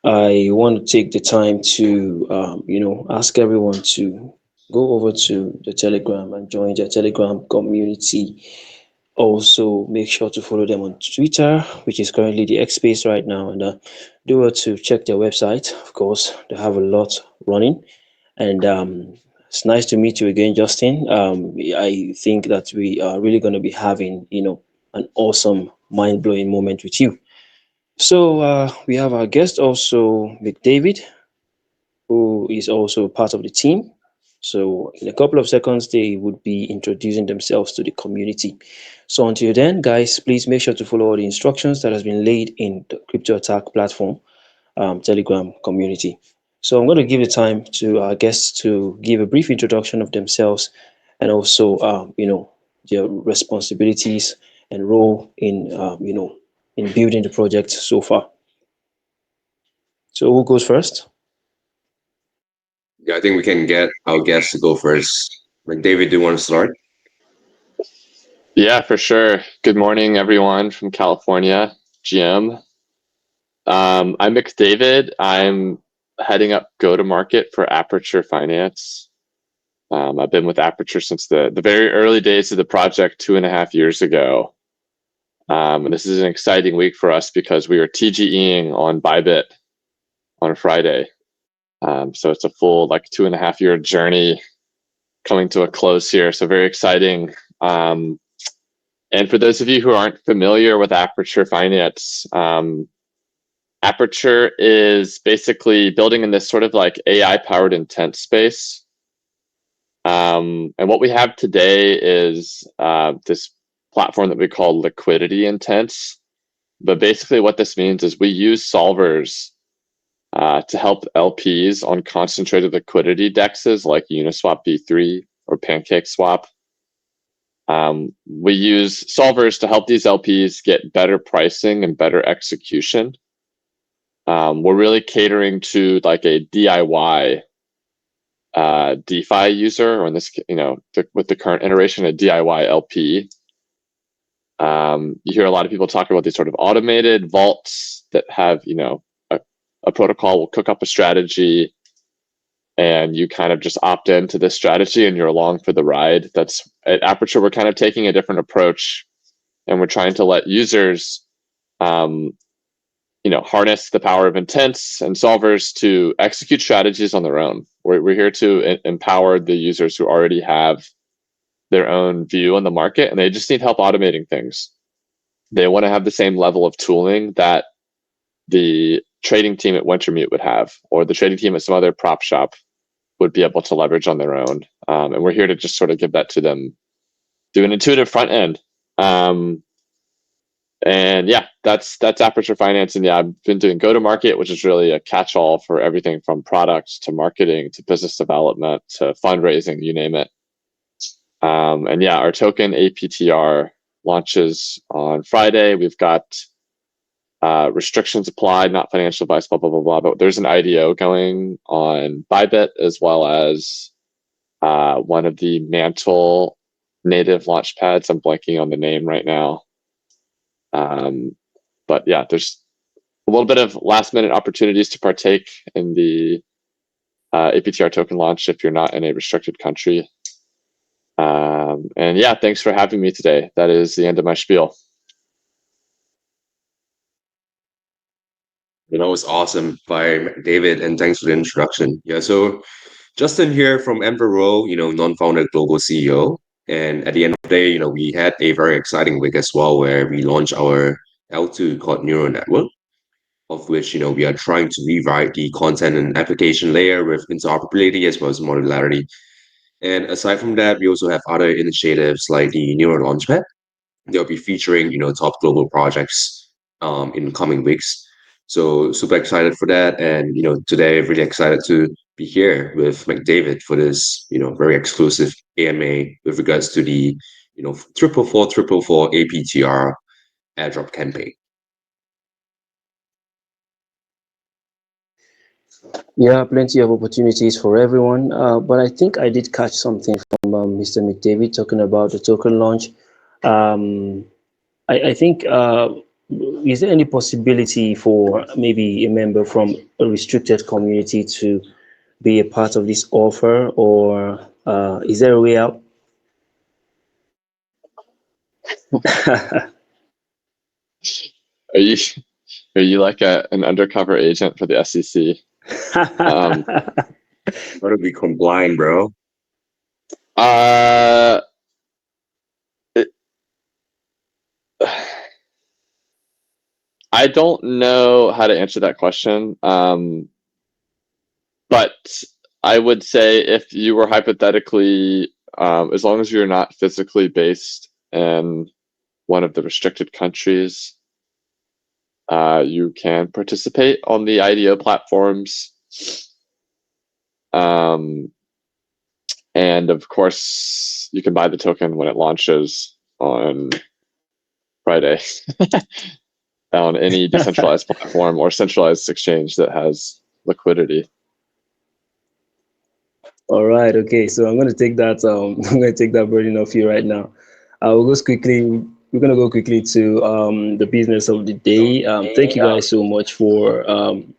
I want to take the time to, ask everyone to go over to the Telegram and join the Telegram community. Also, make sure to follow them on Twitter, which is currently the X Space right now, and do well to check their website. Of course, they have a lot running, and it's nice to meet you again, Justin. I think that we are really going to be having, an awesome, mind-blowing moment with you. So we have our guest also, McDavid, who is also part of the team. So in a couple of seconds, they would be introducing themselves to the community. So until then, guys, please make sure to follow all the instructions that has been laid in the Crypto Attack platform, Telegram community. So I'm going to give the time to our guests to give a brief introduction of themselves and also, their responsibilities and role in, in building the project so far. So who goes first? Yeah, I think we can get our guests to go first. David, do you want to start? Yeah, for sure. Good morning, everyone from California, GM. I'm McDavid. I'm heading up go-to-market for Aperture Finance. I've been with Aperture since the very early days of the project 2.5 years ago. And this is an exciting week for us because we are TGEing on Bybit on a Friday. So it's a full 2.5 year journey coming to a close here. So very exciting. And for those of you who aren't familiar with Aperture Finance, Aperture is basically building in this sort of AI-powered intent space. And what we have today is this platform that we call Liquidity Intents. But basically what this means is we use solvers to help LPs on concentrated liquidity dexes like Uniswap v3 or pancakeswap. We use solvers to help these LPs get better pricing and better execution. We're really catering to a DIY DeFi user, or in this, with the current iteration, a DIY LP. You hear a lot of people talk about these sort of automated vaults that have, a protocol will cook up a strategy and you kind of just opt into this strategy and you're along for the ride. That's at Aperture, we're kind of taking a different approach, and we're trying to let users, harness the power of intents and solvers to execute strategies on their own. We're here to empower the users who already have their own view on the market, and they just need help automating things. They want to have the same level of tooling that the trading team at Wintermute would have, or the trading team at some other prop shop would be able to leverage on their own. And we're here to just sort of give that to them, do an intuitive front end. And yeah, that's Aperture Finance. And yeah, I've been doing go-to-market, which is really a catch-all for everything from products to marketing to business development to fundraising, you name it. And yeah, our token APTR launches on Friday. We've got restrictions applied, not financial advice, blah, blah, blah, blah. But there's an IDO going on Bybit, as well as one of the Mantle native launch pads. I'm blanking on the name right now. But yeah, there's a little bit of last minute opportunities to partake in the APTR token launch if you're not in a restricted country. And yeah, thanks for having me today. That is the end of my spiel. That was awesome by David, and thanks for the introduction. Yeah, so Justin here from NvirWorld, non-founder global CEO. And at the end of the day, we had a very exciting week as well, where we launched our L2 called Neural Network, of which, we are trying to rewrite the content and application layer with interoperability as well as modularity. And aside from that, we also have other initiatives like the Neural Launchpad. They'll be featuring, top global projects in coming weeks. So super excited for that. And, today really excited to be here with McDavid for this, very exclusive AMA with regards to the, 444 APTR airdrop campaign. Yeah, plenty of opportunities for everyone. But I think I did catch something from Mr. McDavid talking about the token launch. I think is there any possibility for maybe a member from a restricted community to be a part of this offer, or is there a way out? Are you are you like an undercover agent for the SEC? Gotta be compliant, bro. It, I don't know how to answer that question. But I would say if you were hypothetically, as long as you're not physically based in one of the restricted countries, you can participate on the IDO platforms. And of course, you can buy the token when it launches on Friday on any decentralized platform or centralized exchange that has liquidity. All right. Okay. So I'm going to take that. I'm going to take that burden off you right now. We'll go quickly. We're going to go quickly to the business of the day. Thank you guys so much for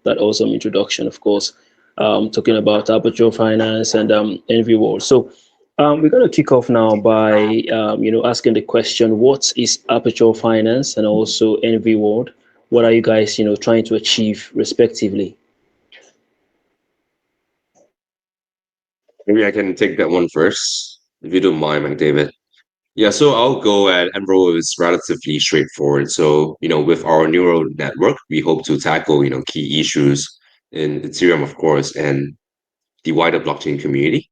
that awesome introduction. Of course, talking about Aperture Finance and NvirWorld. So we're going to kick off now by asking the question: what is Aperture Finance and also NvirWorld? What are you guys trying to achieve respectively? Maybe I can take that one first, if you don't mind, McDavid. Yeah, so I'll go at Envirworld is relatively straightforward. So, with our neural network, we hope to tackle, key issues in Ethereum, of course, and the wider blockchain community.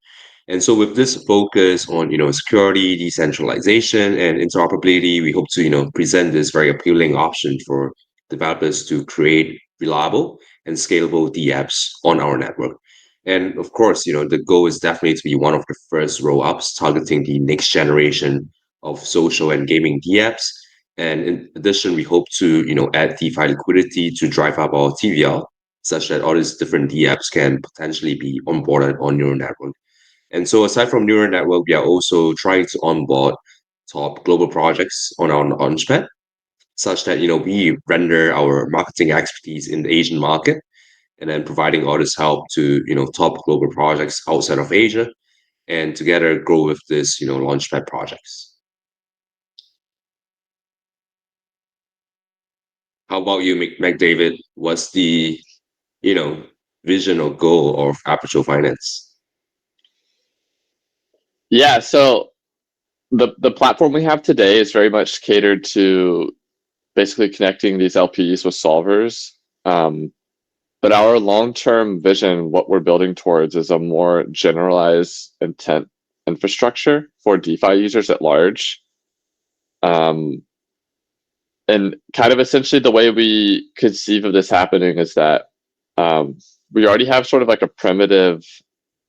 And so with this focus on, security, decentralization, and interoperability, we hope to, present this very appealing option for developers to create reliable and scalable DApps on our network. And of course, the goal is definitely to be one of the first roll-ups targeting the next generation of social and gaming DApps. And in addition, we hope to, add DeFi liquidity to drive up our TVL, such that all these different DApps can potentially be onboarded on neural network. And so aside from neural network, we are also trying to onboard top global projects on our launchpad, such that we render our marketing expertise in the Asian market and then providing all this help to top global projects outside of Asia, and together grow with this launchpad projects. How about you, McDavid? What's the vision or goal of Aperture Finance? Yeah, so the platform we have today is very much catered to basically connecting these LPs with solvers. But our long-term vision, what we're building towards, is a more generalized intent infrastructure for DeFi users at large. And kind of essentially the way we conceive of this happening is that we already have sort of like a primitive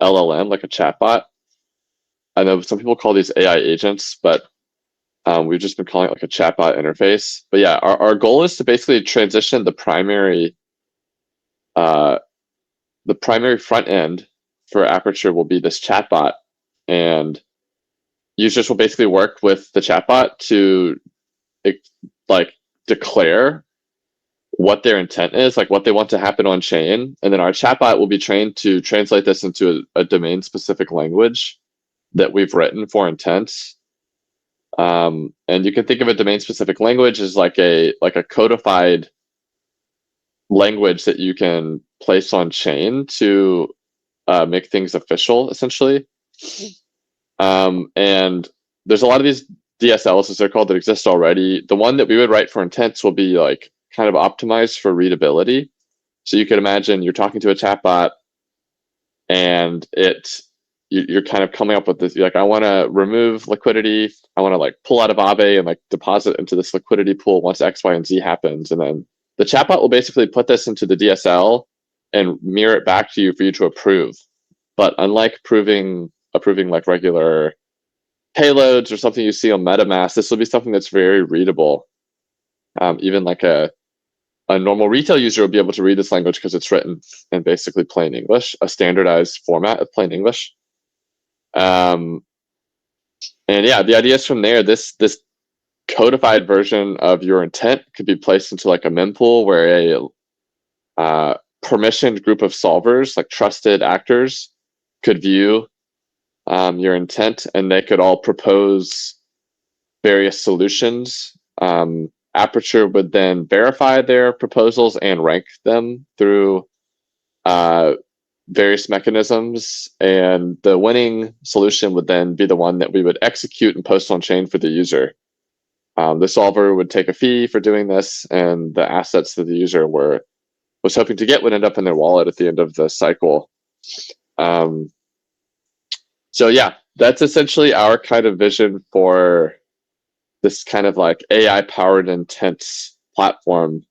LLM, like a chatbot. I know some people call these AI agents, but we've just been calling it like a chatbot interface. But yeah, our goal is to basically transition the primary front end for Aperture will be this chatbot, and users will basically work with the chatbot to like declare what their intent is, like what they want to happen on chain, and then our chatbot will be trained to translate this into a domain specific language that we've written for intents. And you can think of a domain specific language as like a codified language that you can place on chain to make things official, essentially. And there's a lot of these DSLs, as they're called, that exist already. The one that we would write for intents will be like kind of optimized for readability. So you could imagine you're talking to a chatbot, and you're kind of coming up with this. You're like, I want to remove liquidity. I want to like pull out of Aave and like deposit into this liquidity pool once X, Y, and Z happens. And then the chatbot will basically put this into the DSL and mirror it back to you for you to approve. But unlike approving like regular payloads or something you see on MetaMask, this will be something that's very readable. Even like a normal retail user will be able to read this language because it's written in basically plain English, a standardized format of plain English. And yeah, the idea is from there. This codified version of your intent could be placed into like a mempool where a permissioned group of solvers, like trusted actors, could view your intent, and they could all propose various solutions. Aperture would then verify their proposals and rank them through various mechanisms, and the winning solution would then be the one that we would execute and post on chain for the user. The solver would take a fee for doing this, and the assets that the user was hoping to get would end up in their wallet at the end of the cycle. So yeah, that's essentially our kind of vision for this kind of like AI powered intents platform.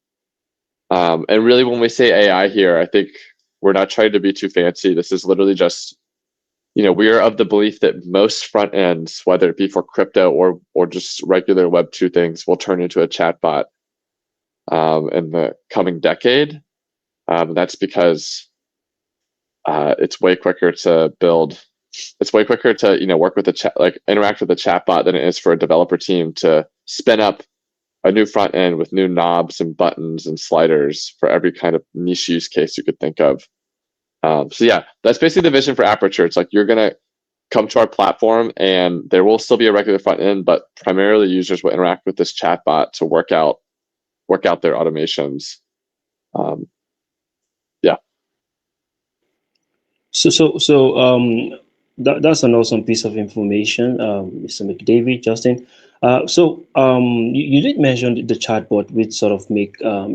And really, when we say AI here, I think we're not trying to be too fancy. This is literally just, we are of the belief that most front ends, whether it be for crypto or just regular Web2 things, will turn into a chatbot in the coming decade. That's because it's way quicker to build. It's way quicker to work with the chat, like interact with the chatbot, than it is for a developer team to spin up a new front end with new knobs and buttons and sliders for every kind of niche use case you could think of. So yeah, that's basically the vision for Aperture. It's like you're gonna come to our platform, and there will still be a regular front end, but primarily users will interact with this chatbot to work out their automations. Yeah. That's an awesome piece of information, Mr. McDavid, Justin. You did mention the chatbot, which sort of make a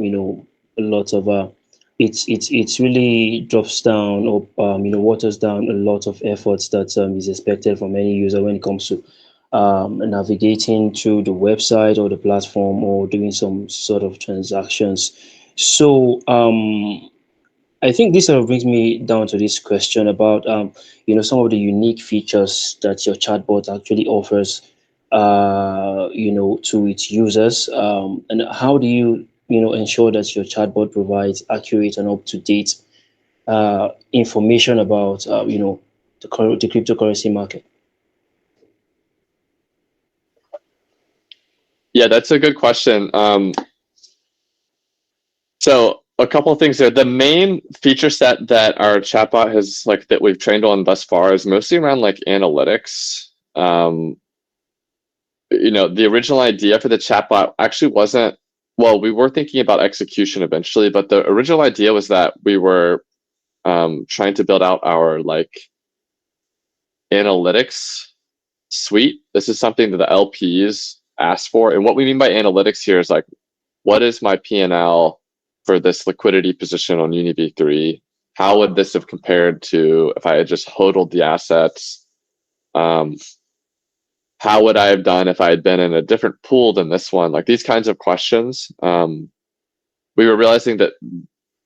lot of it's really drops down or waters down a lot of efforts that is expected from any user when it comes to navigating through the website or the platform or doing some sort of transactions. So I think this sort of brings me down to this question about some of the unique features that your chatbot actually offers to its users, and how do you ensure that your chatbot provides accurate and up to date information about the cryptocurrency market? Yeah, that's a good question. So a couple of things there. The main feature set that our chatbot has that we've trained on thus far is mostly around analytics. The original idea for the chatbot actually wasn't, well, we were thinking about execution eventually, but the original idea was that we were trying to build out our analytics suite. This is something that the LPs asked for. And what we mean by analytics here is what is my P&L for this liquidity position on UniV3? How would this have compared to if I had just hodled the assets? How would I have done if I had been in a different pool than this one? These kinds of questions. We were realizing that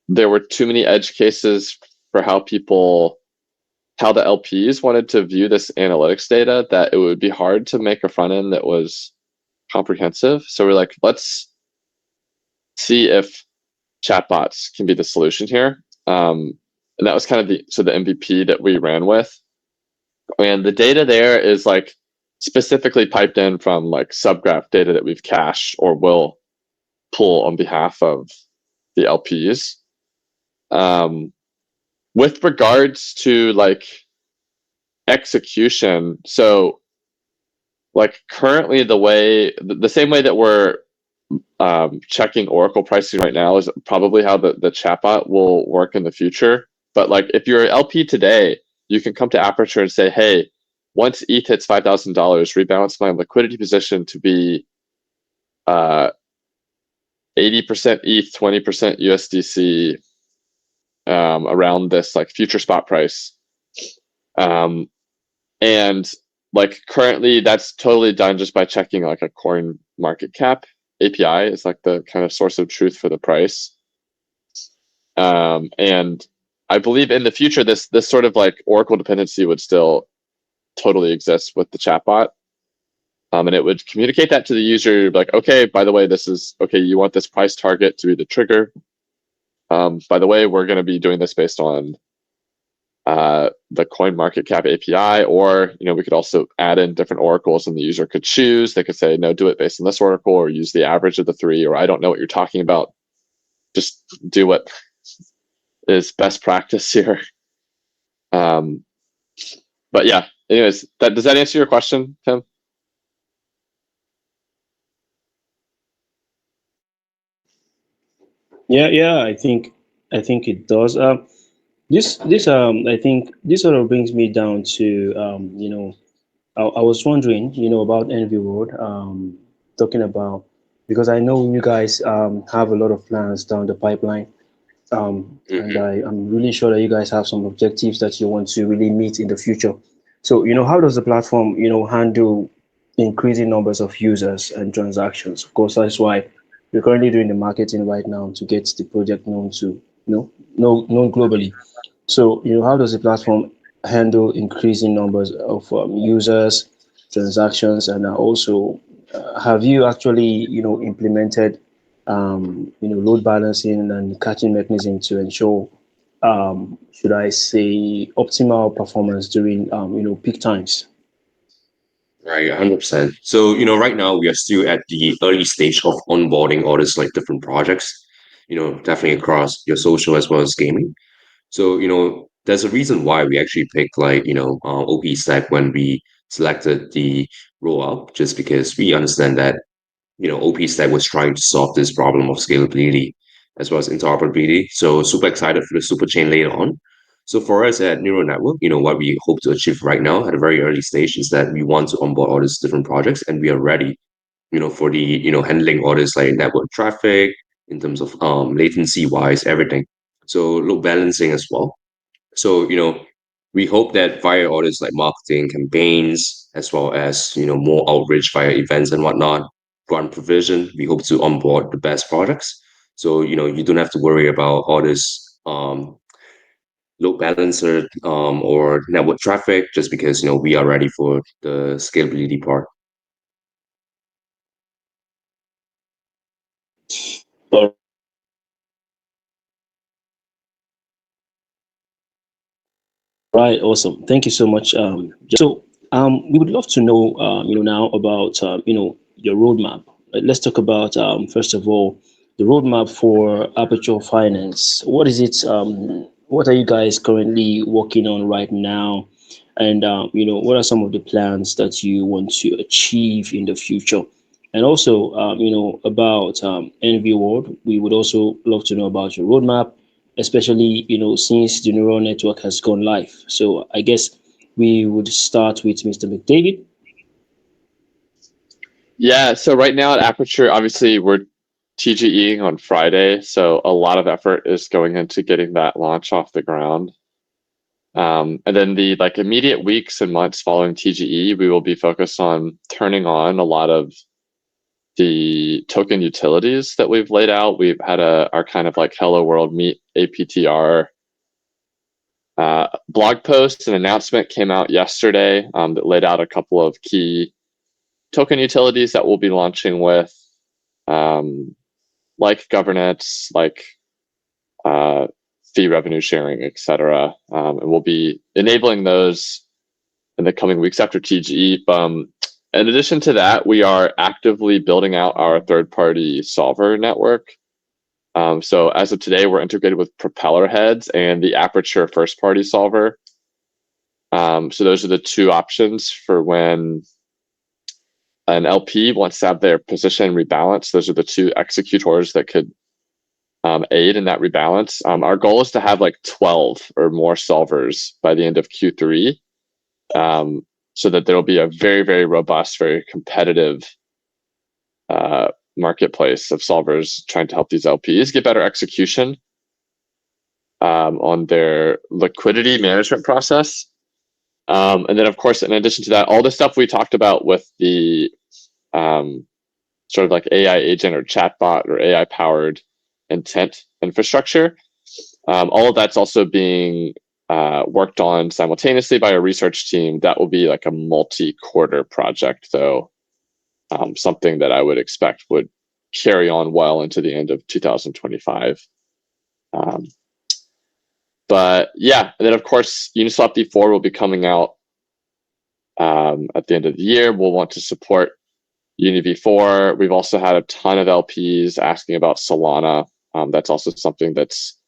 there were too many edge cases for how the LPs wanted to view this analytics data, that it would be hard to make a front end that was comprehensive. So we're let's see if chatbots can be the solution here. And that was kind of the MVP that we ran with. And the data there is specifically piped in from subgraph data that we've cached or will pull on behalf of the LPs. With regards to execution, so currently the same way that we're checking Oracle pricing right now is probably how the chatbot will work in the future. But if you're an LP today, you can come to Aperture and say, hey, once ETH hits $5,000, rebalance my liquidity position to be 80% ETH, 20% USDC around this future spot price. And currently that's totally done just by checking a coin market cap API is the kind of source of truth for the price. And I believe in the future, this sort of Oracle dependency would still totally exist with the chatbot. And it would communicate that to the user, okay, by the way, you want this price target to be the trigger. By the way, we're going to be doing this based on the CoinMarketCap API, or we could also add in different oracles, and the user could choose. They could say, no, do it based on this oracle, or use the average of the three, or I don't know what you're talking about. Just do what is best practice here. But yeah, anyways, does that answer your question, Tim? Yeah, I think it does. I think this sort of brings me down to I was wondering, about NvirWorld, talking about, because I know you guys have a lot of plans down the pipeline, and Mhm. I'm really sure that you guys have some objectives that you want to really meet in the future. So, how does the platform, handle increasing numbers of users and transactions? Of course, that's why we're currently doing the marketing right now to get the project known to, known globally. So, how does the platform handle increasing numbers of users, transactions, and also have you actually, implemented, load balancing and catching mechanism to ensure, should I say, optimal performance during, peak times? Right, 100%. So, right now we are still at the early stage of onboarding all these like different projects, definitely across your social as well as gaming. So, there's a reason why we actually picked like, OP Stack when we selected the roll up, just because we understand that, OP Stack was trying to solve this problem of scalability as well as interoperability. So super excited for the super chain later on. So for us at Neural Network, what we hope to achieve right now at a very early stage is that we want to onboard all these different projects, and we are ready, for the, handling all this like network traffic in terms of latency wise, everything. So load balancing as well. So, we hope that via all this like marketing campaigns, as well as, more outreach via events and whatnot, grant provision, we hope to onboard the best products. So, you don't have to worry about all this load balancer or network traffic, just because, we are ready for the scalability part. All right, awesome. Thank you so much. So, we would love to know, now about, your roadmap. Let's talk about, first of all, the roadmap for Aperture Finance. What is it? What are you guys currently working on right now? And, what are some of the plans that you want to achieve in the future? And also, about NV World, we would also love to know about your roadmap, especially, since the neural network has gone live. So I guess we would start with Mr. McDavid. Yeah, so right now at Aperture, obviously we're TGEing on Friday, so a lot of effort is going into getting that launch off the ground. And then the like immediate weeks and months following TGE, we will be focused on turning on a lot of the token utilities that we've laid out. We've had our kind of like Hello World Meet APTR blog post. An announcement came out yesterday that laid out a couple of key token utilities that we'll be launching with, like governance, like fee revenue sharing, etc. And we'll be enabling those in the coming weeks after TGE. In addition to that, we are actively building out our third-party solver network. So as of today, we're integrated with Propeller Heads and the Aperture first-party solver. So those are the two options for when an LP wants to have their position rebalanced. Those are the two executors that could aid in that rebalance. Our goal is to have like 12 or more solvers by the end of Q3, so that there will be a very, very robust, very competitive marketplace of solvers trying to help these LPs get better execution on their liquidity management process. And then, of course, in addition to that, all the stuff we talked about with the sort of like AI agent or chatbot or AI powered intent infrastructure, all of that's also being worked on simultaneously by a research team. That will be like a multi-quarter project, though, something that I would expect would carry on well into the end of 2025. But yeah, and then of course Uniswap V4 will be coming out at the end of the year. We'll want to support Uni V4. We've also had a ton of LPs asking about Solana. That's also something that's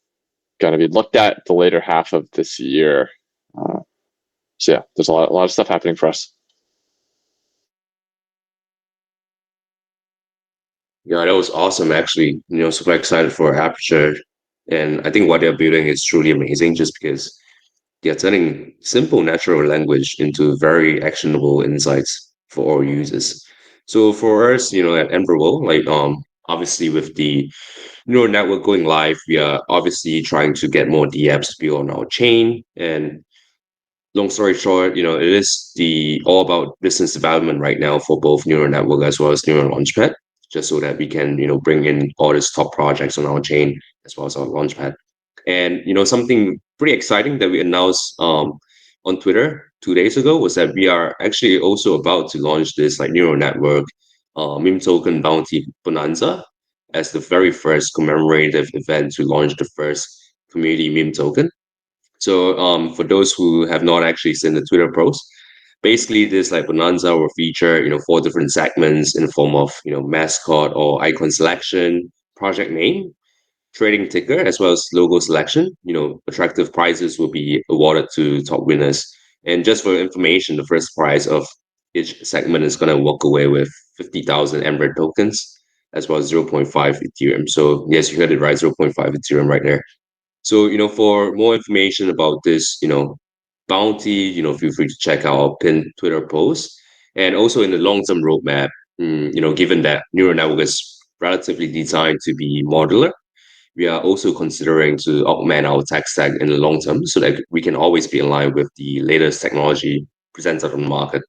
going to be looked at the later half of this year. So yeah, there's a lot of stuff happening for us. Yeah, that was awesome. Actually, super excited for Aperture, and I think what they're building is truly amazing. Just because they're turning simple natural language into very actionable insights for all users. So for us, at NvirWorld, obviously with the neural network going live, we are obviously trying to get more DApps to build on our chain. And long story short, it is the all about business development right now for both neural network as well as neural launchpad, just so that we can, bring in all these top projects on our chain as well as our launchpad. And something pretty exciting that we announced on Twitter 2 days ago was that we are actually also about to launch this like neural network meme token bounty bonanza as the very first commemorative event to launch the first community meme token. So for those who have not actually seen the Twitter post, basically this like bonanza will feature 4 different segments in the form of mascot or icon selection, project name, trading ticker, as well as logo selection. Attractive prizes will be awarded to top winners. And just for information, the first prize of each segment is going to walk away with 50,000 Ember tokens as well as zero point 0.5 Ethereum. So yes, you heard it right, zero point 0.5 Ethereum right there. So, for more information about this, bounty, feel free to check out our pinned Twitter post. And also in the long-term roadmap, given that neural network is relatively designed to be modular, we are also considering to augment our tech stack in the long term so that we can always be in line with the latest technology presented on the market.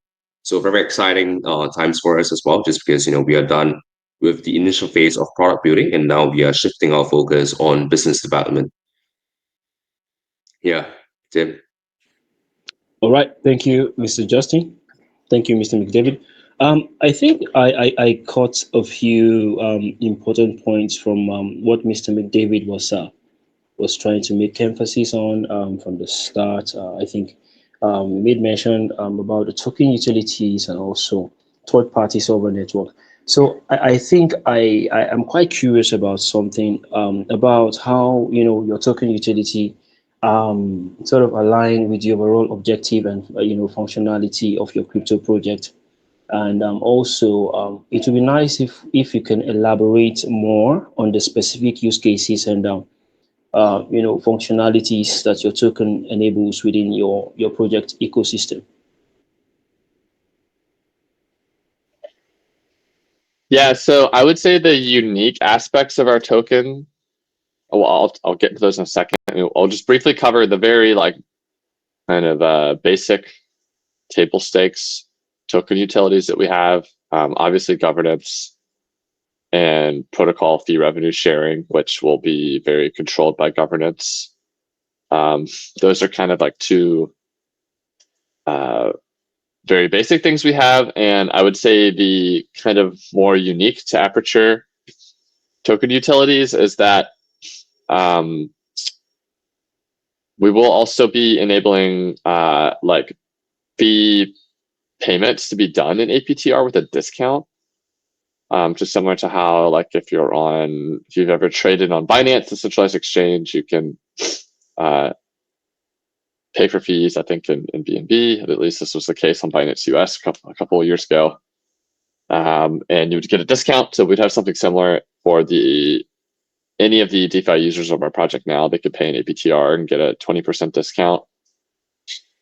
So very exciting times for us as well, just because we are done with the initial phase of product building and now we are shifting our focus on business development. Yeah, Tim. All right. Thank you, Mr. Justin. Thank you, Mr. McDavid. I think I caught a few important points from what Mr. McDavid was trying to make emphasis on from the start. I think we made mention about the token utilities and also third-party solver network. So I think I am quite curious about something about how your token utility sort of align with the overall objective and functionality of your crypto project. And also, it would be nice if you can elaborate more on the specific use cases and functionalities that your token enables within your project ecosystem. Yeah, so I would say the unique aspects of our token. Well, I'll get to those in a second. I'll just briefly cover the very kind of basic table stakes token utilities that we have. Obviously, governance and protocol fee revenue sharing, which will be very controlled by governance. Those are kind of like two very basic things we have. And I would say the kind of more unique to Aperture token utilities is that we will also be enabling like fee payments to be done in APTR with a discount. Just similar to how, like, if you've ever traded on Binance, the centralized exchange, you can pay for fees, I think, in BNB. At least this was the case on Binance US a couple of years ago. And you would get a discount. So we'd have something similar for any of the DeFi users of our project now. They could pay an APTR and get a 20% discount.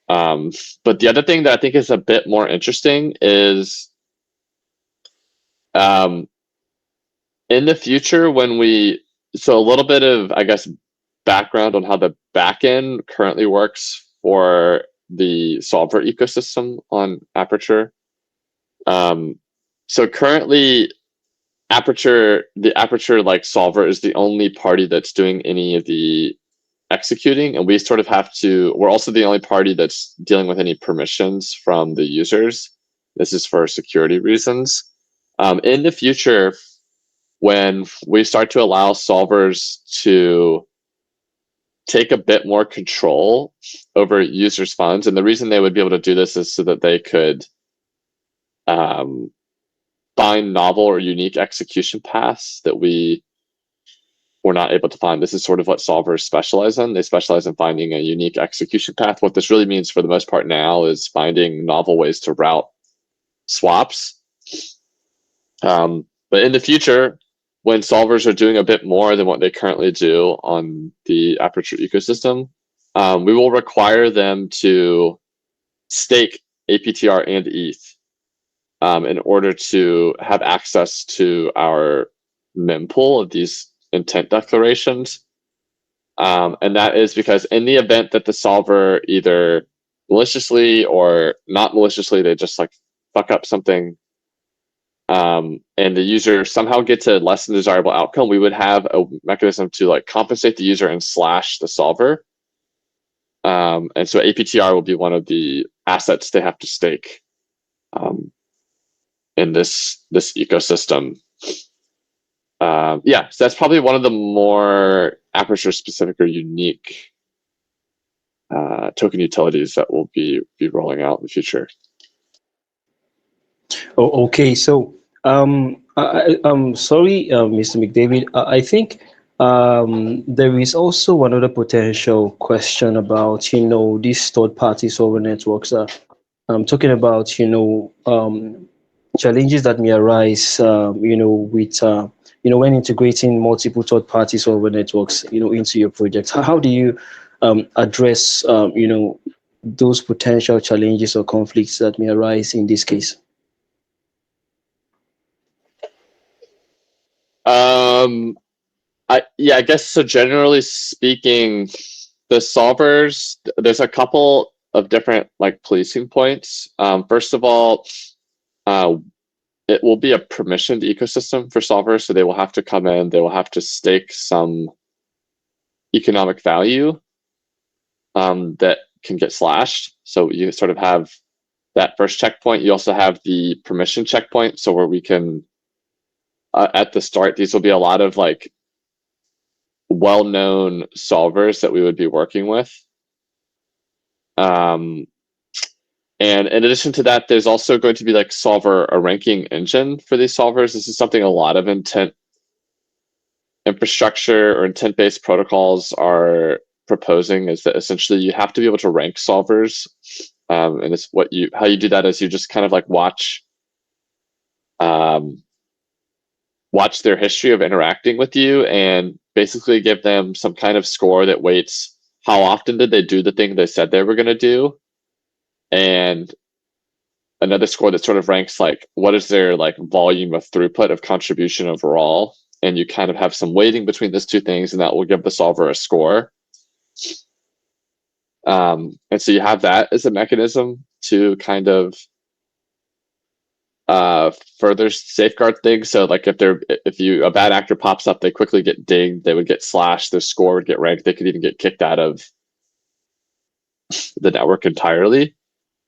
But the other thing that I think is a bit more interesting is in the future so a little bit of, I guess, background on how the backend currently works for the solver ecosystem on Aperture. So currently the Aperture like solver is the only party that's doing any of the executing, and we sort of we're also the only party that's dealing with any permissions from the users. This is for security reasons. In the future, when we start to allow solvers to take a bit more control over users' funds. And the reason they would be able to do this is so that they could find novel or unique execution paths that we were not able to find. This is sort of what solvers specialize in. They specialize in finding a unique execution path. What this really means for the most part now is finding novel ways to route swaps. But in the future, when solvers are doing a bit more than what they currently do on the Aperture ecosystem, we will require them to stake APTR and ETH in order to have access to our mempool of these intent declarations. And that is because in the event that the solver either maliciously or not maliciously, they just like fuck up something, and the user somehow gets a less than desirable outcome, we would have a mechanism to like compensate the user and slash the solver. And so APTR will be one of the assets they have to stake in this ecosystem. Yeah, so that's probably one of the more Aperture specific or unique token utilities that we'll be rolling out in the future. Oh, okay. So, I'm sorry, Mr. McDavid. I think there is also another potential question about, these third-party solver networks. I'm talking about, challenges that may arise, with, when integrating multiple third-party solver networks, into your project. How do you address, those potential challenges or conflicts that may arise in this case? I guess so. Generally speaking, the solvers, there's a couple of different like policing points. First of all, it will be a permissioned ecosystem for solvers, so they will have to come in, they will have to stake some economic value that can get slashed. So you sort of have that first checkpoint. You also have the permission checkpoint, so where we can at the start, these will be a lot of like well-known solvers that we would be working with. And in addition to that, there's also going to be like a ranking engine for these solvers. This is something a lot of intent infrastructure or intent-based protocols are proposing, is that essentially you have to be able to rank solvers. And it's how you do that is you just kind of like watch their history of interacting with you and basically give them some kind of score that weights how often did they do the thing they said they were going to do, and another score that sort of ranks like what is their like volume of throughput of contribution overall, and you kind of have some weighting between those two things, and that will give the solver a score. And so you have that as a mechanism to kind of further safeguard things. So like if a bad actor pops up, they quickly get dinged, they would get slashed, their score would get ranked, they could even get kicked out of the network entirely.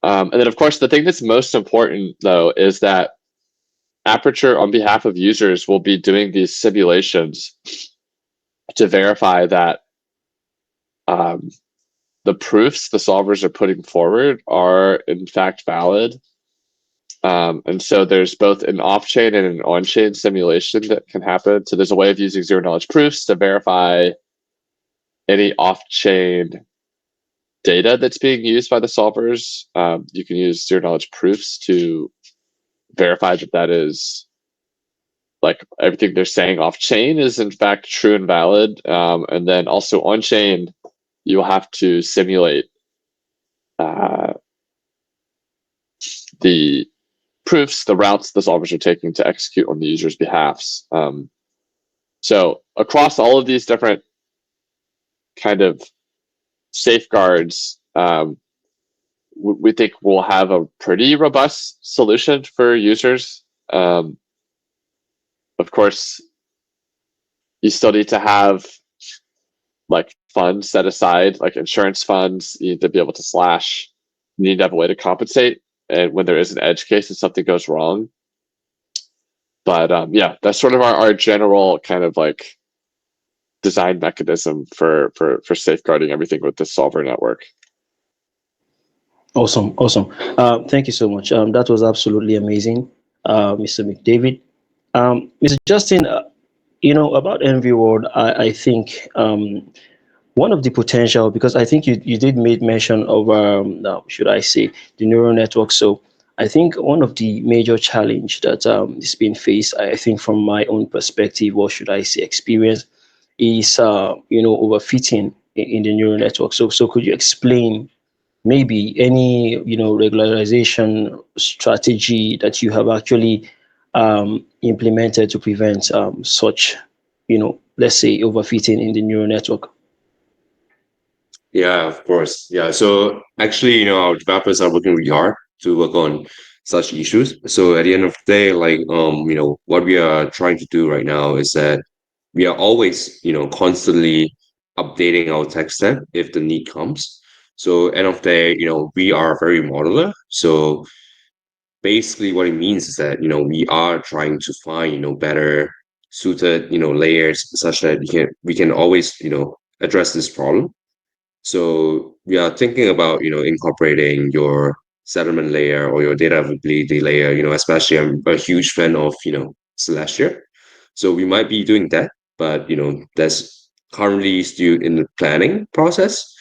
And then of course the thing that's most important though is that Aperture on behalf of users will be doing these simulations to verify that the proofs the solvers are putting forward are in fact valid. And so there's both an off-chain and an on-chain simulation that can happen. So there's a way of using zero-knowledge proofs to verify any off-chain data that's being used by the solvers. You can use zero-knowledge proofs to verify that is like everything they're saying off-chain is in fact true and valid. And then also on-chain, you'll have to simulate the proofs, the routes the solvers are taking to execute on the user's behalfs. So across all of these different kind of safeguards, we think we'll have a pretty robust solution for users. Of course, you still need to have like funds set aside, like insurance funds. You need to be able to slash. You need to have a way to compensate, and when there is an edge case and something goes wrong. But yeah, that's sort of our general kind of like design mechanism for safeguarding everything with the solver network. Awesome. Thank you so much. That was absolutely amazing, Mr. McDavid. Mr. Justin, about NvirWorld, I think one of the potential, because I think you did make mention of, should I say, the neural network. So I think one of the major challenge that is being faced, I think from my own perspective, or should I say experience, is overfitting in the neural network. So could you explain maybe any regularization strategy that you have actually implemented to prevent such let's say overfitting in the neural network? Yeah, of course. Yeah. So actually, our developers are working really hard to work on such issues. So at the end of the day, like, what we are trying to do right now is that we are always, constantly updating our tech stack if the need comes. So end of the day, we are very modular. So basically what it means is that, we are trying to find, better suited, layers such that we can always, address this problem. So we are thinking about, incorporating your settlement layer or your data availability layer, especially I'm a huge fan of, Celestia. So we might be doing that, but, that's currently still in the planning process.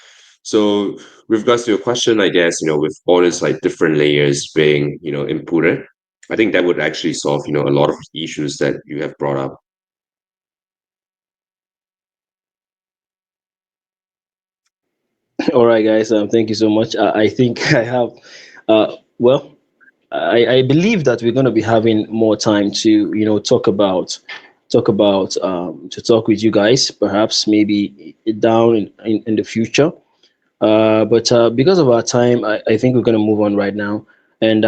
So with regards to your question, I guess, with all these like different layers being, inputted, I think that would actually solve, a lot of issues that you have brought up. All right, guys. Thank you so much. I think I have. Well, I believe that we're going to be having more time to talk with you guys. Perhaps maybe down in the future. But because of our time, I think we're going to move on right now and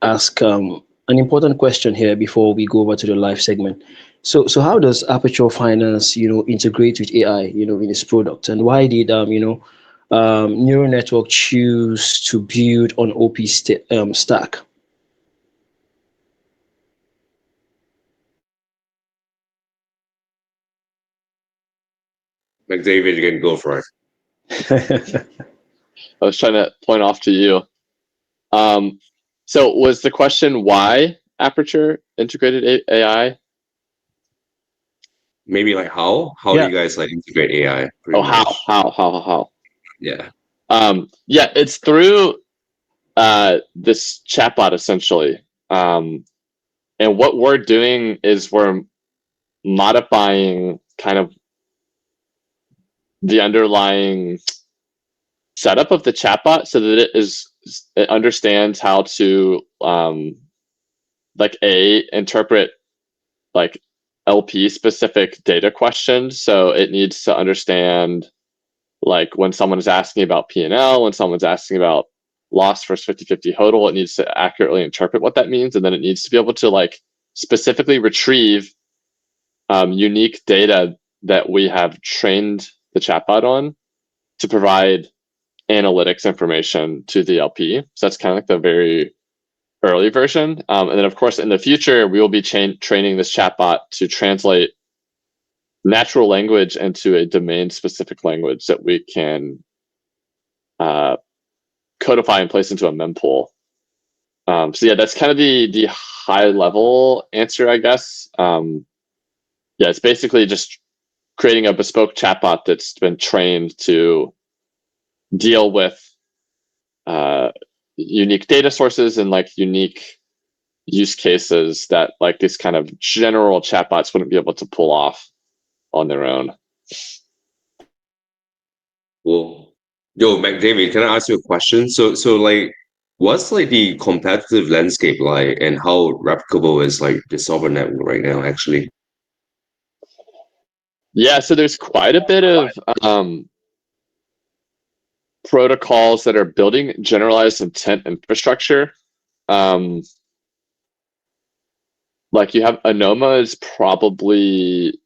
ask an important question here before we go over to the live segment. So how does Aperture Finance, integrate with AI, in its product, and why did neural network choose to build on stack? Like David, you can go for it. I was trying to point off to you. So was the question why Aperture integrated AI? Maybe like how do Yeah. you guys like integrate AI? Oh, Much? how? Yeah. Yeah, it's through this chatbot essentially. And what we're doing is we're modifying kind of the underlying setup of the chatbot so that it understands how to interpret like LP specific data questions. So it needs to understand like when someone is asking about P&L, when someone's asking about loss versus 50/50 hodl, it needs to accurately interpret what that means, and then it needs to be able to like specifically retrieve unique data that we have trained the chatbot on to provide analytics information to the LP. So that's kind of like the very early version. And then, of course, in the future, we will be training this chatbot to translate natural language into a domain-specific language that we can codify and place into a mempool. So yeah, that's kind of the high-level answer, I guess. Yeah, it's basically just creating a bespoke chatbot that's been trained to deal with unique data sources and like unique use cases that like these kind of general chatbots wouldn't be able to pull off on their own. Well, yo, McDavid, can I ask you a question? So like, what's like the competitive landscape like, and how replicable is like the solver network right now, actually? Yeah, so there's quite a bit of protocols that are building generalized intent infrastructure. Like you have Anoma is probably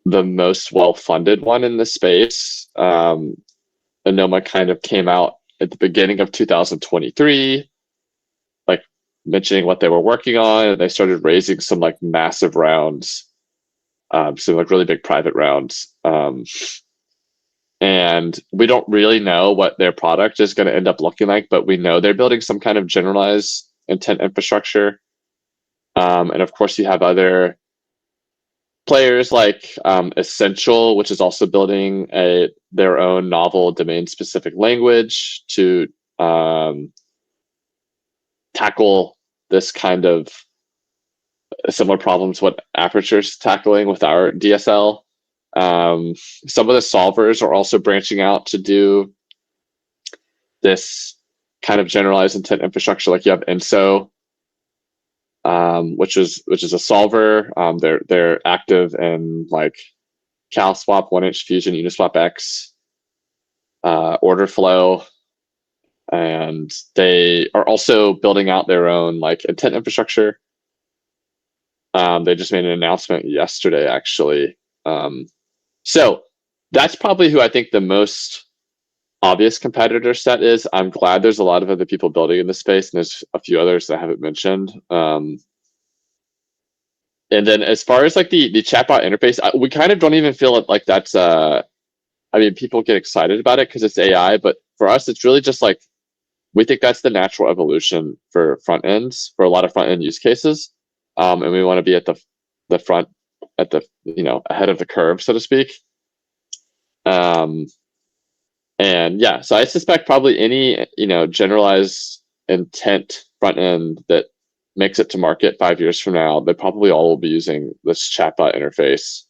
the most well-funded one in the space. Anoma kind of came out at the beginning of 2023, like mentioning what they were working on, and they started raising some like massive rounds so like really big private rounds. And we don't really know what their product is going to end up looking like, but we know they're building some kind of generalized intent infrastructure. And of course, you have other players like Essential, which is also building their own novel domain-specific language to tackle this kind of similar problems what Aperture's tackling with our DSL. Some of the solvers are also branching out to do this kind of generalized intent infrastructure. Like you have INSO, which is a solver. They're active in like CalSwap, 1inch Fusion, Uniswap X, order flow, and they are also building out their own like intent infrastructure. They just made an announcement yesterday, actually. So that's probably who I think the most obvious competitor set is. I'm glad there's a lot of other people building in this space, and there's a few others that I haven't mentioned. And then as far as like the chatbot interface, we kind of don't even feel like that's I mean, people get excited about it because it's AI, but for us, it's really just like we think that's the natural evolution for front ends, for a lot of front end use cases, and we want to be at the front, at the ahead of the curve, so to speak. And yeah, so I suspect probably any generalized intent front end that makes it to market 5 years from now, they probably all will be using this chatbot interface.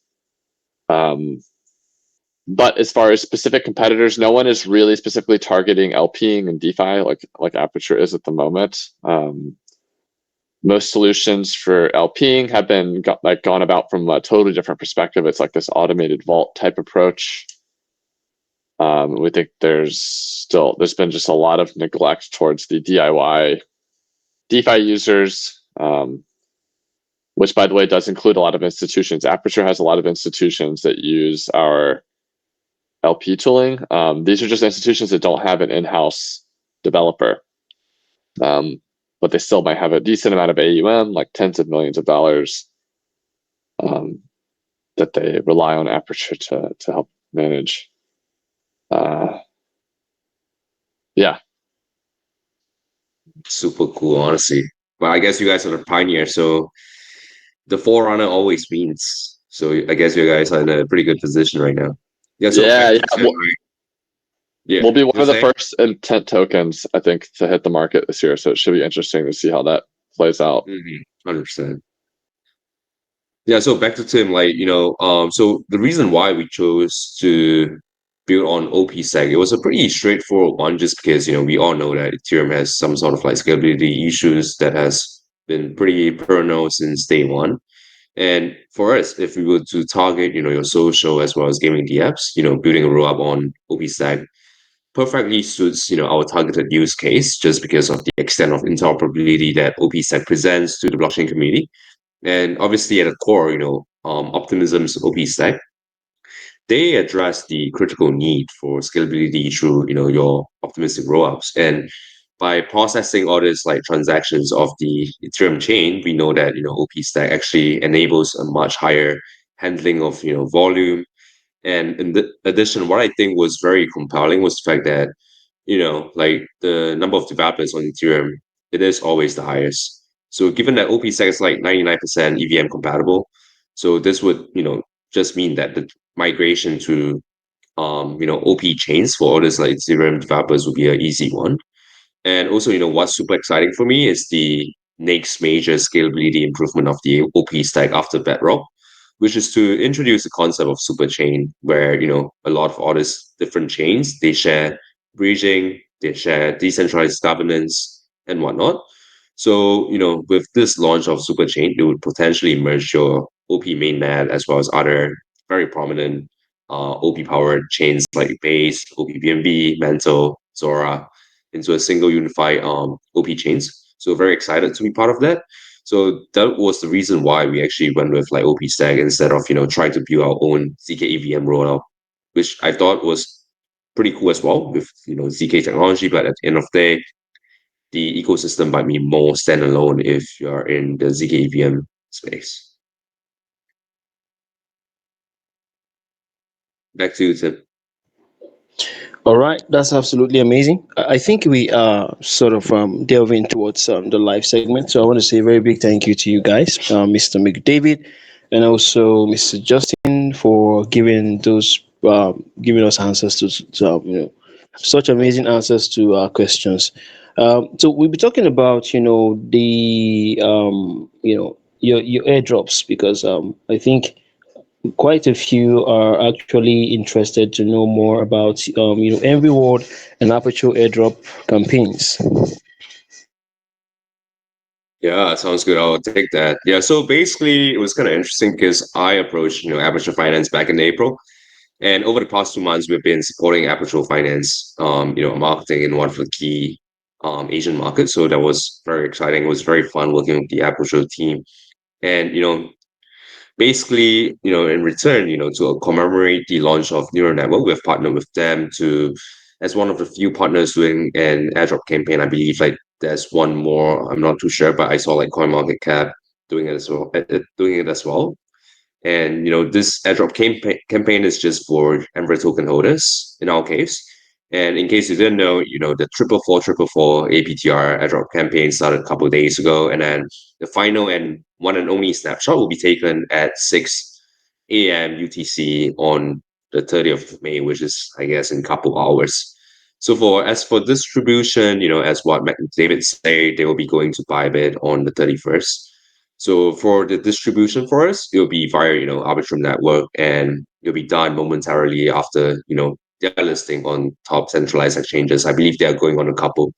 But as far as specific competitors, no one is really specifically targeting LPing and DeFi like Aperture is at the moment. Most solutions for LPing have been gone about from a totally different perspective. It's like this automated vault type approach. We think there's been just a lot of neglect towards the DIY DeFi users, which, by the way, does include a lot of institutions. Aperture has a lot of institutions that use our LP tooling. These are just institutions that don't have an in-house developer, but they still might have a decent amount of AUM, like tens of millions of dollars, that they rely on Aperture to help manage. Yeah. Super cool, honestly. But I guess you guys are the pioneer, so the forerunner always wins. So I guess you guys are in a pretty good position right now. Yeah. So back Yeah. to Tim, right? Yeah. We'll be one You of the say? first intent tokens, I think, to hit the market this year. So it should be interesting to see how that plays out. 100%. Yeah, so back to Tim, so the reason why we chose to build on OPSec, it was a pretty straightforward one, just because, we all know that Ethereum has some sort of like scalability issues that has been pretty perennial since day one. And for us, if we were to target, your social as well as gaming DApps, building a rollup on OPSec perfectly suits, our targeted use case, just because of the extent of interoperability that OPSec presents to the blockchain community. And obviously, at the core, Optimism's OP stack, they address the critical need for scalability through, your optimistic rollups. And by processing all these like transactions of the Ethereum chain, we know that, OP stack actually enables a much higher handling of, volume. And in addition, what I think was very compelling was the fact that, like the number of developers on Ethereum, it is always the highest. So given that OPSec is like 99% EVM compatible, so this would, just mean that the migration to, OP chains for all these like Ethereum developers would be an easy one. And also, what's super exciting for me is the next major scalability improvement of the OP stack after Bedrock, which is to introduce the concept of superchain, where a lot of all these different chains they share bridging, they share decentralized governance and whatnot. So with this launch of superchain, it would potentially merge your OP mainnet as well as other very prominent OP powered chains like Base, OP Mantle, Zora into a single unified OP chains. So very excited to be part of that. So that was the reason why we actually went with like OP Stack instead of trying to build our own ZK EVM rollout, which I thought was pretty cool as well with ZK technology. But at the end of the day, the ecosystem might be more standalone if you're in the ZK EVM space. Back to you, Tim. All right, that's absolutely amazing. I think we are sort of delving towards the live segment. So I want to say a very big thank you to you guys, Mr. McDavid, and also Mr. Justin for giving us answers to such amazing answers to our questions. So we'll be talking about the your airdrops because I think quite a few are actually interested to know more about NvirWorld and Aperture airdrop campaigns. Yeah, sounds good. I'll take that. Yeah, so basically it was kind of interesting because I approached, Aperture Finance back in April. And over the past 2 months, we've been supporting Aperture Finance, marketing in one of the key Asian markets. So that was very exciting. It was very fun working with the Aperture team. And, basically, in return, to commemorate the launch of Neural Network, we've partnered with them to, as one of the few partners doing an airdrop campaign. I believe like there's one more. I'm not too sure, but I saw like CoinMarketCap doing it as well. Doing it as well. And this airdrop campaign is just for Enver token holders in our case. And in case you didn't know, the 44444 APTR airdrop campaign started a couple of days ago, and then the final and one and only snapshot will be taken at 6 a.m. UTC on the 30th of May, which is I guess in a couple of hours. So as for distribution, as what David said, they will be going to Bybit on the 31st. So for the distribution for us, it'll be via, Arbitrum network, and it'll be done momentarily after, their listing on top centralized exchanges. I believe they are going on a couple.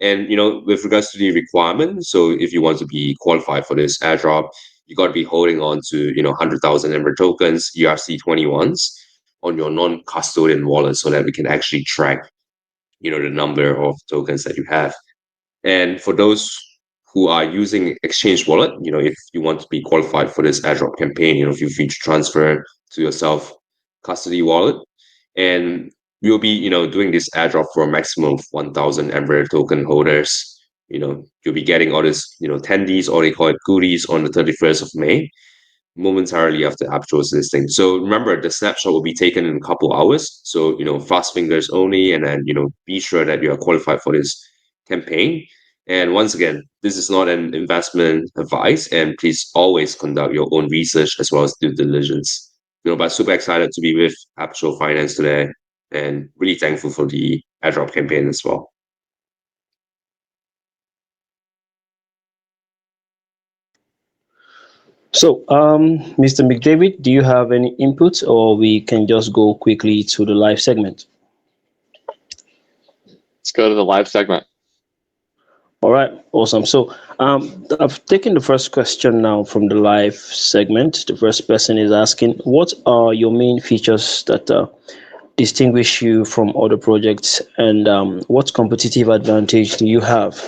And, with regards to the requirement, so if you want to be qualified for this airdrop, you got to be holding on to, 100,000 Ember tokens, ERC21s on your non-custodian wallet so that we can actually track, the number of tokens that you have. And for those who are using Exchange Wallet, if you want to be qualified for this airdrop campaign, feel free to transfer to your self custody wallet. And we'll be, doing this airdrop for a maximum of 1,000 Ember token holders. You'll be getting all this, tendies, or they call it goodies on the 31st of May, momentarily after Aptua's listing. So remember, the snapshot will be taken in a couple hours. So, fast fingers only, and then, be sure that you are qualified for this campaign. And once again, this is not an investment advice, and please always conduct your own research as well as due diligence. But super excited to be with Aperture Finance today, and really thankful for the airdrop campaign as well. So, Mr. McDavid, do you have any input, or we can just go quickly to the live segment? Let's go to the live segment. All right, awesome. So I've taken the first question now from the live segment. The first person is asking, what are your main features that distinguish you from other projects, and what competitive advantage do you have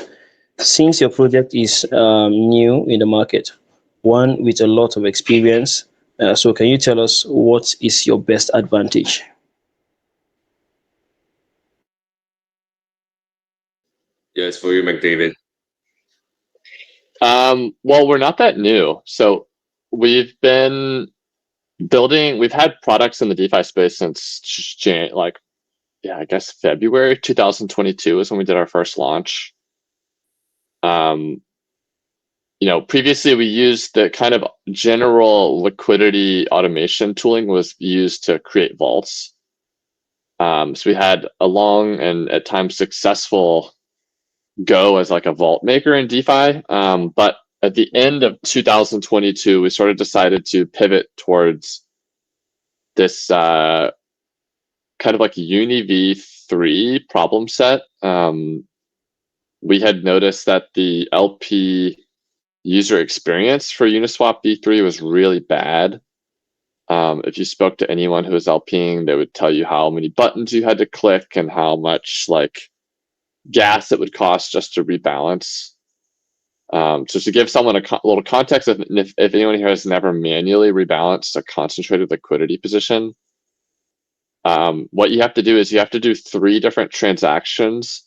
since your project is new in the market, one with a lot of experience? So can you tell us what is your best advantage? Yes, for you, McDavid. Well, we're not that new. So we've had products in the DeFi space since I guess February 2022 is when we did our first launch. Previously we used the kind of general liquidity automation tooling was used to create vaults. So we had a long and at times successful go as like a vault maker in DeFi. But at the end of 2022, we sort of decided to pivot towards this kind of like Uni v3 problem set. We had noticed that the LP user experience for Uniswap v3 was really bad. If you spoke to anyone who was LPing, they would tell you how many buttons you had to click and how much like gas it would cost just to rebalance. So to give someone a little context, if anyone here has never manually rebalanced a concentrated liquidity position, what you have to do is you have to do 3 different transactions: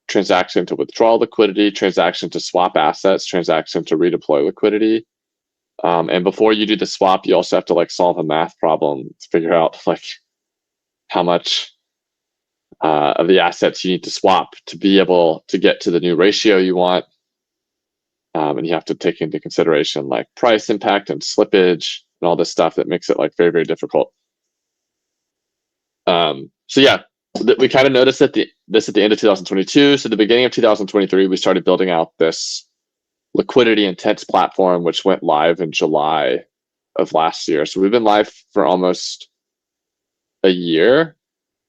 transaction to withdraw liquidity, transaction to swap assets, transaction to redeploy liquidity. And before you do the swap, you also have to like solve a math problem to figure out like how much of the assets you need to swap to be able to get to the new ratio you want. And you have to take into consideration like price impact and slippage and all this stuff that makes it like very, very difficult. So yeah, we kind of noticed that this at the end of 2022. So the beginning of 2023, we started building out this Liquidity Intents platform, which went live in July of last year. So we've been live for almost a year.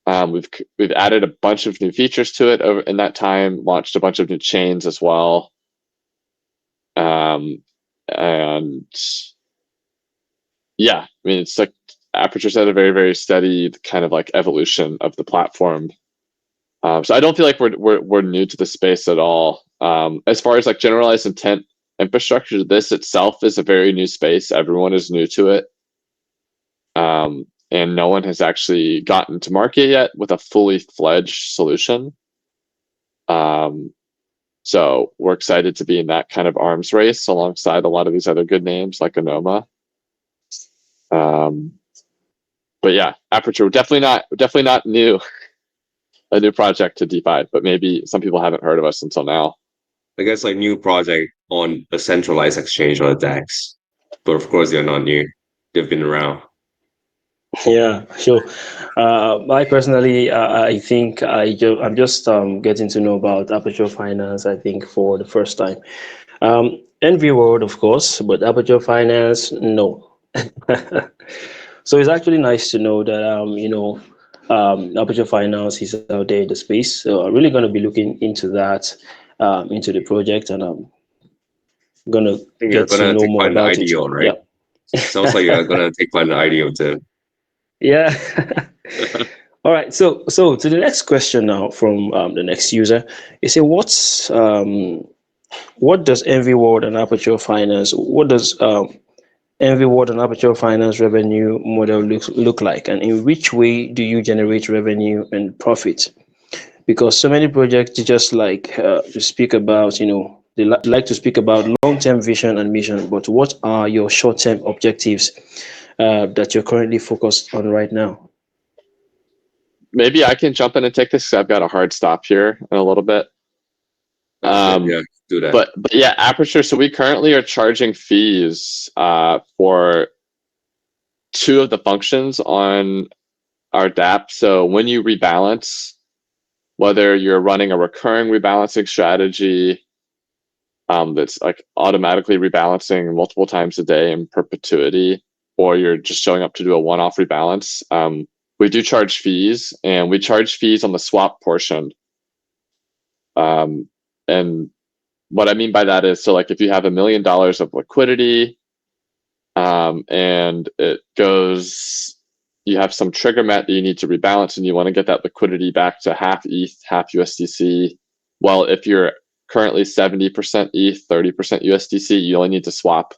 We've added a bunch of new features to it over in that time, launched a bunch of new chains as well. And yeah, I mean, it's like Aperture's had a very, very steady kind of like evolution of the platform. So I don't feel like we're new to the space at all. As far as like generalized intent infrastructure, this itself is a very new space. Everyone is new to it. And no one has actually gotten to market yet with a fully fledged solution. So we're excited to be in that kind of arms race alongside a lot of these other good names like Anoma. But yeah, Aperture definitely not new, a new project to DeFi, but maybe some people haven't heard of us until now. I guess like new project on a centralized exchange or a DEX, but of course they're not new. They've been around. Yeah, sure. I personally, I think I'm just getting to know about Aperture Finance, I think, for the first time. NvirWorld, of course, but Aperture Finance, no. So it's actually nice to know that, Aperture Finance is out there in the space. So I'm really going to be looking into that, into the project, and I'm going to I think you're get to gonna know take more part in the about it. IDO, right? Yeah. Sounds like you're gonna take part in the IDO too. Yeah. All right. So to the next question now from the next user, you say, what does NvirWorld and Aperture Finance? What does NvirWorld and Aperture Finance revenue model look like, and in which way do you generate revenue and profit? Because so many projects just like to speak about, they like to speak about long-term vision and mission, but what are your short-term objectives that you're currently focused on right now? Maybe I can jump in and take this because I've got a hard stop here in a little bit. Yeah, do that. But yeah, Aperture. So we currently are charging fees for two of the functions on our DApp. So when you rebalance, whether you're running a recurring rebalancing strategy that's like automatically rebalancing multiple times a day in perpetuity, or you're just showing up to do a one-off rebalance, we do charge fees, and we charge fees on the swap portion. And what I mean by that is, so like if you have $1 million of liquidity, and it goes, you have some trigger met that you need to rebalance, and you want to get that liquidity back to half ETH, half USDC. Well, if you're currently 70% ETH, 30% USDC, you only need to swap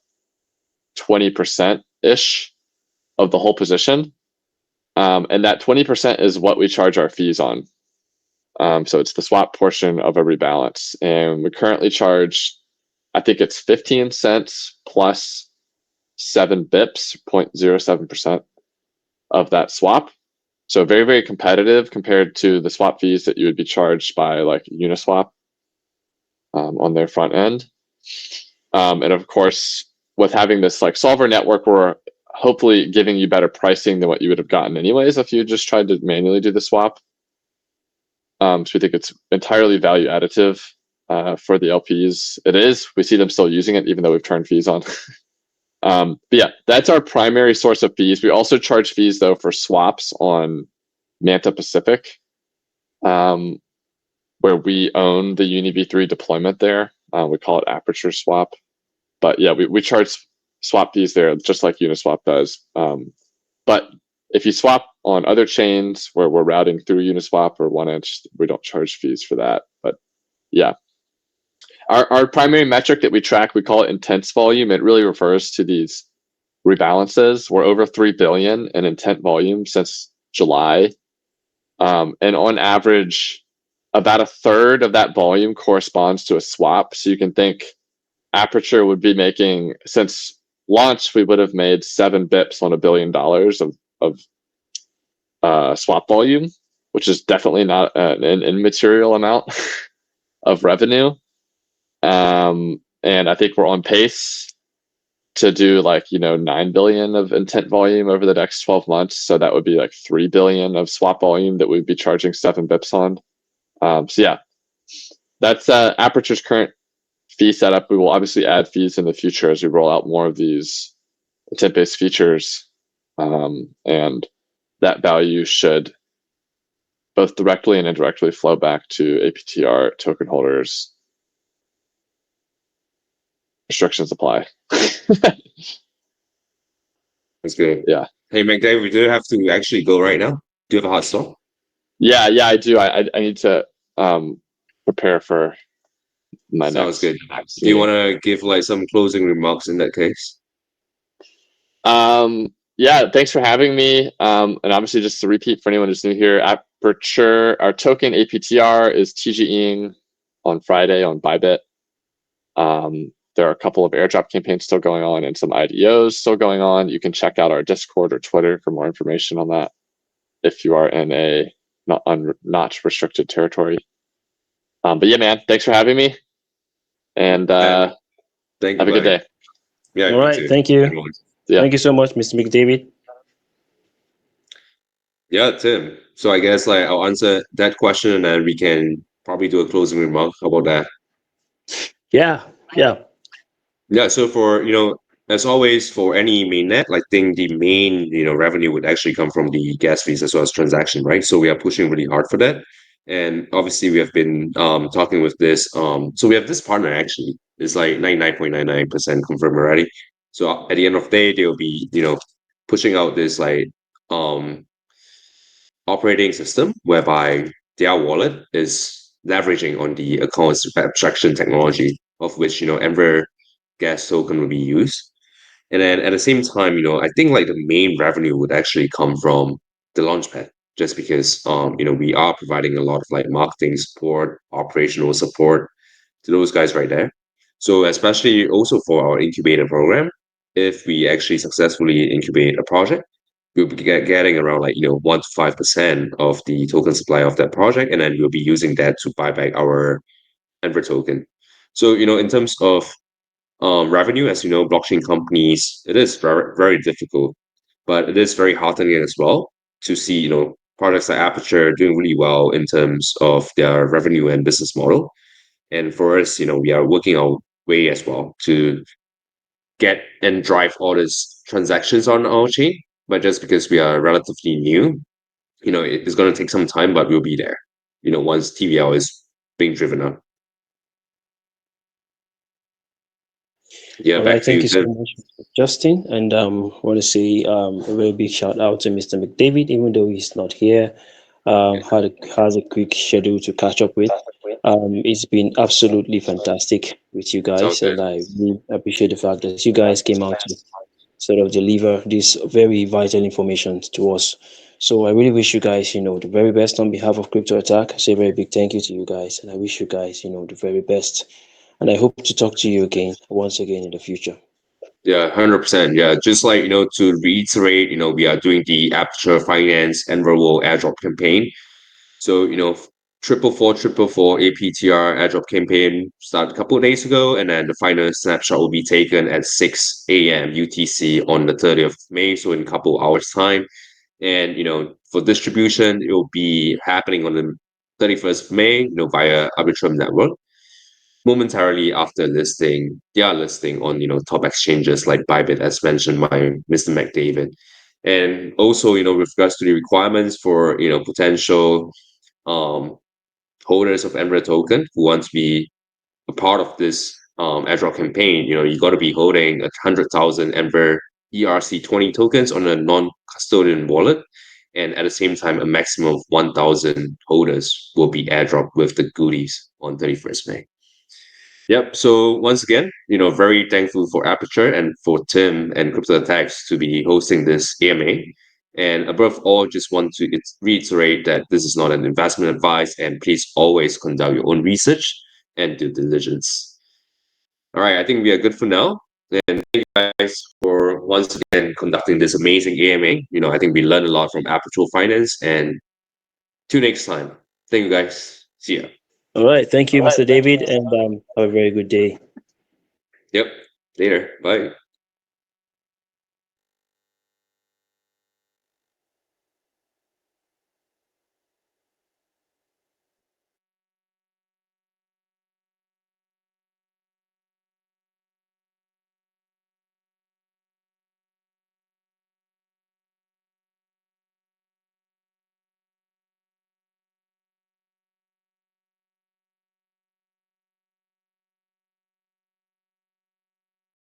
20% ish of the whole position. And that 20% is what we charge our fees on. So it's the swap portion of a rebalance. And we currently charge, I think it's 15 cents plus 7 bips, 0.07% of that swap. So very, very competitive compared to the swap fees that you would be charged by like Uniswap on their front end. And of course, with having this like solver network, we're hopefully giving you better pricing than what you would have gotten anyways if you just tried to manually do the swap. So we think it's entirely value additive for the LPs. It is. We see them still using it, even though we've turned fees on. But yeah, that's our primary source of fees. We also charge fees though for swaps on Manta Pacific, where we own the UniV3 deployment there. We call it Aperture Swap. But yeah, we charge swap fees there just like Uniswap does. But if you swap on other chains where we're routing through Uniswap or 1inch, we don't charge fees for that. But yeah, our primary metric that we track, we call it intents volume. It really refers to these rebalances. We're over 3 billion in intent volume since July. And on average, about a third of that volume corresponds to a swap. So you can think Aperture would be making, since launch, we would have made 7 bips on $1 billion of swap volume, which is definitely not an immaterial amount of revenue. And I think we're on pace to do like 9 billion of intent volume over the next 12 months. So that would be like 3 billion of swap volume that we'd be charging 7 bips on. So yeah, that's Aperture's current fee setup. We will obviously add fees in the future as we roll out more of these intent-based features, and that value should both directly and indirectly flow back to APTR token holders. Restrictions apply. That's good. Yeah. Hey, McDavid, we do have to actually go right now. Do you have a hot stop? Yeah, I do. I need to prepare for my Sounds next. good. Do you want to give like some closing remarks in that case? Yeah, thanks for having me. And obviously, just to repeat for anyone who's new here, Aperture, our token APTR is TGing on Friday on Bybit. There are a couple of airdrop campaigns still going on and some IDOs still going on. You can check out our Discord or Twitter for more information on that if you are in a not restricted territory. But yeah, man, thanks for having me. And Thank you, have a good day. Yeah. All right. Thank you. Yeah. Thank you so much, Mr. McDavid. Yeah, Tim. So I guess like I'll answer that question and then we can probably do a closing remark. How about that? Yeah. Yeah, so for, as always, for any mainnet, I think the main, revenue would actually come from the gas fees as well as transaction, right? So we are pushing really hard for that. And obviously we have been talking with this. So we have this partner actually. It's like 99.99% confirmed already. So at the end of the day, they'll be, pushing out this like operating system whereby their wallet is leveraging on the accounts abstraction technology of which, Enver gas token will be used. And then at the same time, I think like the main revenue would actually come from the launchpad, just because we are providing a lot of like marketing support, operational support to those guys right there. So especially also for our incubator program, if we actually successfully incubate a project, we'll be getting around like 1 to 5% of the token supply of that project, and then we'll be using that to buy back our Enver token. So in terms of revenue, as you know, blockchain companies, it is very, very difficult, but it is very heartening as well to see, products like Aperture doing really well in terms of their revenue and business model. And for us, we are working our way as well to get and drive all these transactions on our chain. But just because we are relatively new, it's going to take some time, but we'll be there, once TVL is being driven up. Yeah, All back right, to thank you, you so Tim. much, Justin. And want to say a very big shout out to Mr. McDavid, even though he's not here. Has a quick schedule to catch up with. It's been absolutely fantastic with you guys, Sounds good. and I really appreciate the fact that you guys came out to sort of deliver this very vital information to us. So I really wish you guys, the very best on behalf of Crypto Attack. I say a very big thank you to you guys, and I wish you guys, the very best. And I hope to talk to you again, once again in the future. Yeah, 100%. Yeah, just like, to reiterate, we are doing the Aperture Finance NvirWorld airdrop campaign. So, 44444 APTR airdrop campaign started a couple of days ago, and then the final snapshot will be taken at 6 a.m. UTC on the 30th of May, so in a couple of hours' time. And, for distribution, it will be happening on the 31st of May, via Arbitrum Network momentarily after their listing on top exchanges like Bybit, as mentioned by Mr. McDavid. And also, with regards to the requirements for potential holders of Enver token who want to be a part of this airdrop campaign, you got to be holding 100,000 Enver ERC20 tokens on a non-custodian wallet. And at the same time, a maximum of 1,000 holders will be airdropped with the goodies on 31st May. Yep. So once again, very thankful for Aperture and for Tim and Crypto Attacks to be hosting this AMA. And above all, just want to reiterate that this is not an investment advice, and please always conduct your own research and due diligence. All right, I think we are good for now. And thank you guys for once again conducting this amazing AMA. I think we learned a lot from Aperture Finance, and till next time. Thank you guys. See ya. All right. Thank you, Mr. David, and have a very good day. Yep. Later. Bye.